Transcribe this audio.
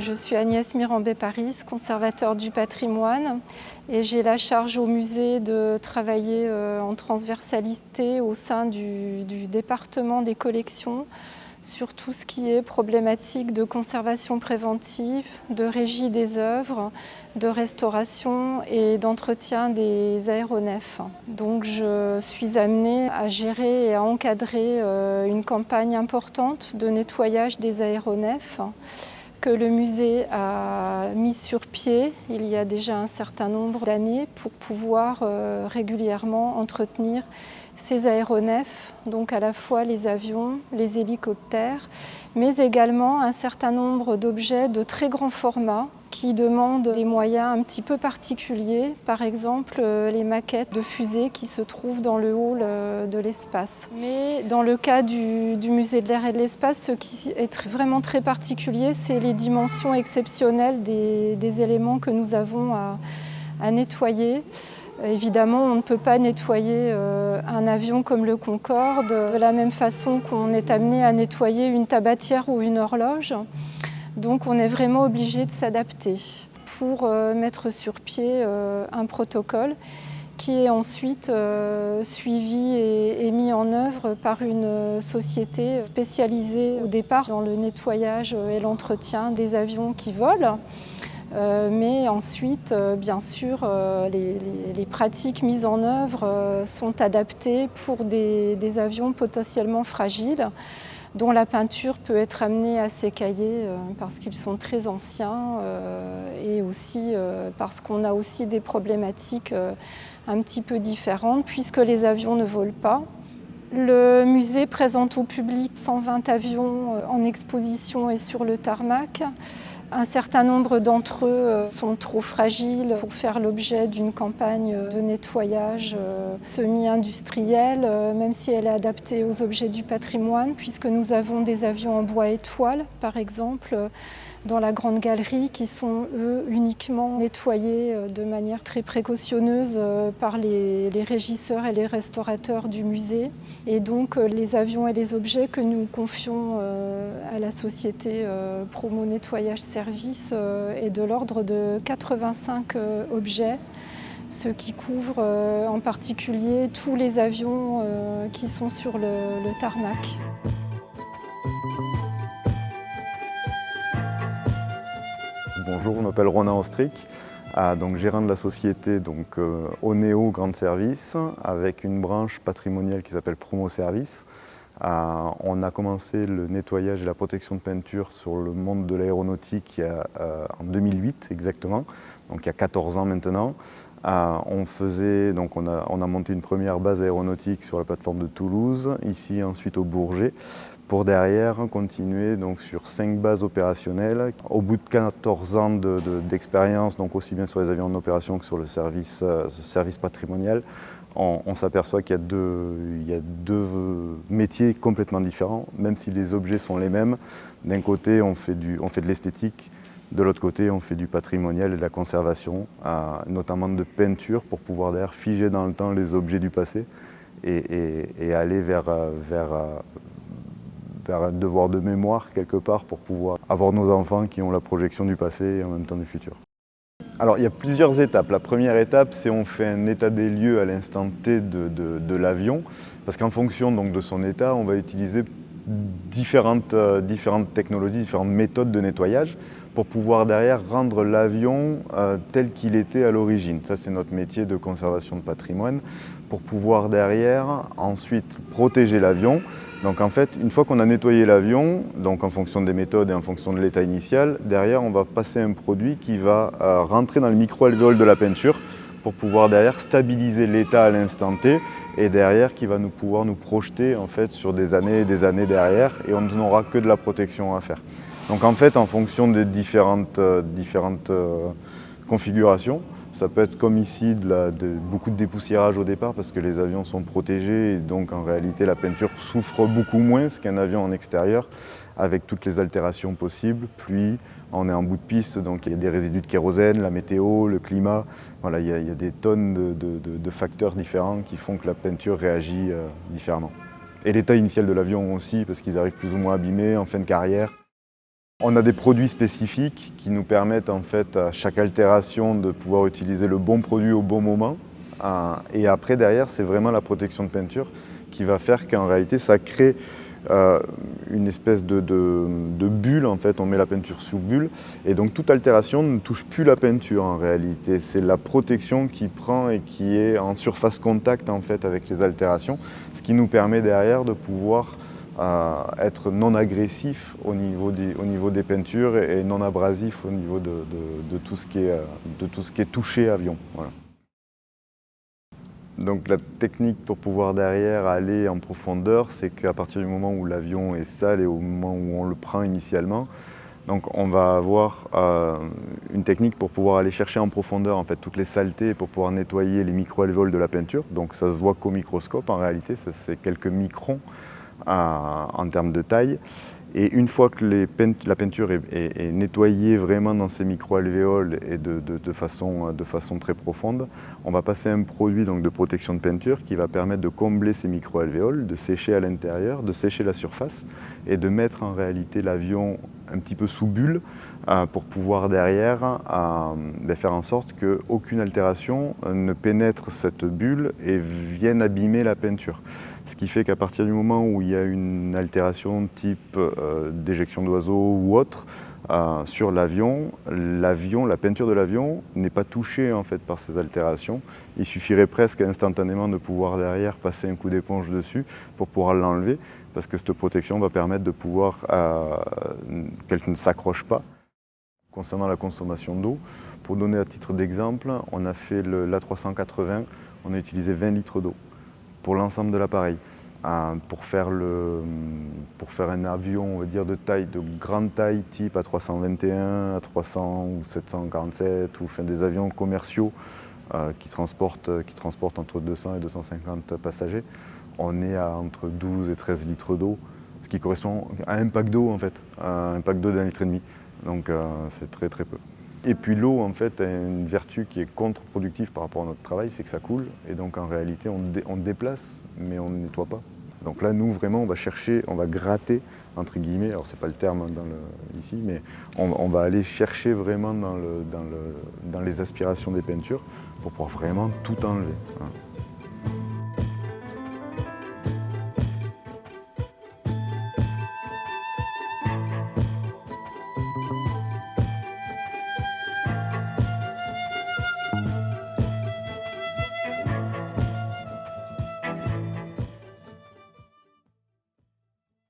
Je suis Agnès Mirambet-Paris, conservateur du patrimoine, et j'ai la charge au musée de travailler en transversalité au sein du département des collections sur tout ce qui est problématique de conservation préventive, de régie des œuvres, de restauration et d'entretien des aéronefs. Donc je suis amenée à gérer et à encadrer une campagne importante de nettoyage des aéronefs que le musée a mis sur pied il y a déjà un certain nombre d'années pour pouvoir régulièrement entretenir ces aéronefs, donc à la fois les avions, les hélicoptères, mais également un certain nombre d'objets de très grand format qui demandent des moyens un petit peu particuliers, par exemple les maquettes de fusées qui se trouvent dans le hall de l'espace. Mais dans le cas du musée de l'air et de l'espace, ce qui est vraiment très particulier, c'est les dimensions exceptionnelles des éléments que nous avons à nettoyer. Évidemment, on ne peut pas nettoyer un avion comme le Concorde de la même façon qu'on est amené à nettoyer une tabatière ou une horloge. Donc on est vraiment obligé de s'adapter pour mettre sur pied un protocole qui est ensuite suivi et mis en œuvre par une société spécialisée au départ dans le nettoyage et l'entretien des avions qui volent. Mais ensuite, bien sûr, les pratiques mises en œuvre sont adaptées pour des avions potentiellement fragiles, dont la peinture peut être amenée à s'écailler parce qu'ils sont très anciens et aussi parce qu'on a aussi des problématiques un petit peu différentes puisque les avions ne volent pas. Le musée présente au public 120 avions en exposition et sur le tarmac. Un certain nombre d'entre eux sont trop fragiles pour faire l'objet d'une campagne de nettoyage semi-industrielle, même si elle est adaptée aux objets du patrimoine, puisque nous avons des avions en bois étoile, par exemple, dans la grande galerie, qui sont, eux, uniquement nettoyés de manière très précautionneuse par les régisseurs et les restaurateurs du musée. Et donc, les avions et les objets que nous confions à la société Promo Nettoyage Service est de l'ordre de 85 objets, ce qui couvre en particulier tous les avions qui sont sur le tarmac. Bonjour, je m'appelle Ronan Ostric, donc gérant de la société Oneo Grande Service avec une branche patrimoniale qui s'appelle Promo Service. On a commencé le nettoyage et la protection de peinture sur le monde de l'aéronautique en 2008 exactement, donc il y a 14 ans maintenant. On a monté une première base aéronautique sur la plateforme de Toulouse, ici ensuite au Bourget, pour derrière continuer sur 5 bases opérationnelles. Au bout de 14 ans d'expérience, donc aussi bien sur les avions en opération que sur le service patrimonial, on s'aperçoit qu'il y a deux métiers complètement différents, même si les objets sont les mêmes. D'un côté, on fait de l'esthétique, de l'autre côté, on fait du patrimonial et de la conservation, notamment de peinture, pour pouvoir d'ailleurs figer dans le temps les objets du passé et aller vers un devoir de mémoire quelque part pour pouvoir avoir nos enfants qui ont la projection du passé et en même temps du futur. Alors il y a plusieurs étapes. La première étape, c'est on fait un état des lieux à l'instant T de l'avion, parce qu'en fonction de son état, on va utiliser différentes technologies, différentes méthodes de nettoyage pour pouvoir derrière rendre l'avion tel qu'il était à l'origine. Ça, c'est notre métier de conservation de patrimoine, pour pouvoir derrière ensuite protéger l'avion. Donc en fait, une fois qu'on a nettoyé l'avion, donc en fonction des méthodes et en fonction de l'état initial, derrière on va passer un produit qui va rentrer dans le micro-alvéole de la peinture pour pouvoir derrière stabiliser l'état à l'instant T et derrière qui va pouvoir nous projeter en fait sur des années et des années derrière et on n'aura que de la protection à faire. Donc en fait, en fonction des différentes configurations, ça peut être comme ici beaucoup de dépoussiérage au départ parce que les avions sont protégés et donc en réalité la peinture souffre beaucoup moins qu'un avion en extérieur avec toutes les altérations possibles. Pluie, on est en bout de piste donc il y a des résidus de kérosène, la météo, le climat. Voilà, il y a des tonnes de facteurs différents qui font que la peinture réagit différemment. Et l'état initial de l'avion aussi parce qu'ils arrivent plus ou moins abîmés en fin de carrière. On a des produits spécifiques qui nous permettent en fait à chaque altération de pouvoir utiliser le bon produit au bon moment. Et après derrière, c'est vraiment la protection de peinture qui va faire qu'en réalité ça crée une espèce de bulle. En fait, on met la peinture sous bulle et donc toute altération ne touche plus la peinture en réalité. C'est la protection qui prend et qui est en surface contact en fait avec les altérations, ce qui nous permet derrière de pouvoir être non agressif au niveau des peintures et non abrasif au niveau de tout ce qui est touché avion. Voilà. Donc la technique pour pouvoir derrière aller en profondeur, c'est qu'à partir du moment où l'avion est sale et au moment où on le prend initialement, donc on va avoir une technique pour pouvoir aller chercher en profondeur en fait, toutes les saletés pour pouvoir nettoyer les micro-alvéoles de la peinture. Donc ça se voit qu'au microscope en réalité, c'est quelques microns en termes de taille. Et une fois que la peinture est nettoyée vraiment dans ces micro-alvéoles et de façon très profonde, on va passer un produit donc, de protection de peinture qui va permettre de combler ces micro-alvéoles, de sécher à l'intérieur, de sécher la surface et de mettre en réalité l'avion un petit peu sous bulle pour pouvoir derrière faire en sorte qu'aucune altération ne pénètre cette bulle et vienne abîmer la peinture. Ce qui fait qu'à partir du moment où il y a une altération type d'éjection d'oiseau ou autre sur l'avion, la peinture de l'avion n'est pas touchée en fait, par ces altérations. Il suffirait presque instantanément de pouvoir derrière passer un coup d'éponge dessus pour pouvoir l'enlever, parce que cette protection va permettre de pouvoir qu'elle ne s'accroche pas. Concernant la consommation d'eau, pour donner à titre d'exemple, on a fait l'A380, on a utilisé 20 litres d'eau pour l'ensemble de l'appareil. Pour faire un avion, on va dire, de grande taille, type A321, A300 ou 747, ou des avions commerciaux qui transportent entre 200 et 250 passagers, on est à entre 12 et 13 litres d'eau, ce qui correspond à un pack d'eau en fait, un pack d'eau d'1,5 litre. Donc c'est très très peu. Et puis l'eau en fait a une vertu qui est contre-productive par rapport à notre travail, c'est que ça coule et donc en réalité on déplace mais on ne nettoie pas. Donc là nous vraiment on va chercher, on va gratter entre guillemets, alors c'est pas le terme ici, mais on va aller chercher vraiment dans les aspirations des peintures pour pouvoir vraiment tout enlever. Voilà.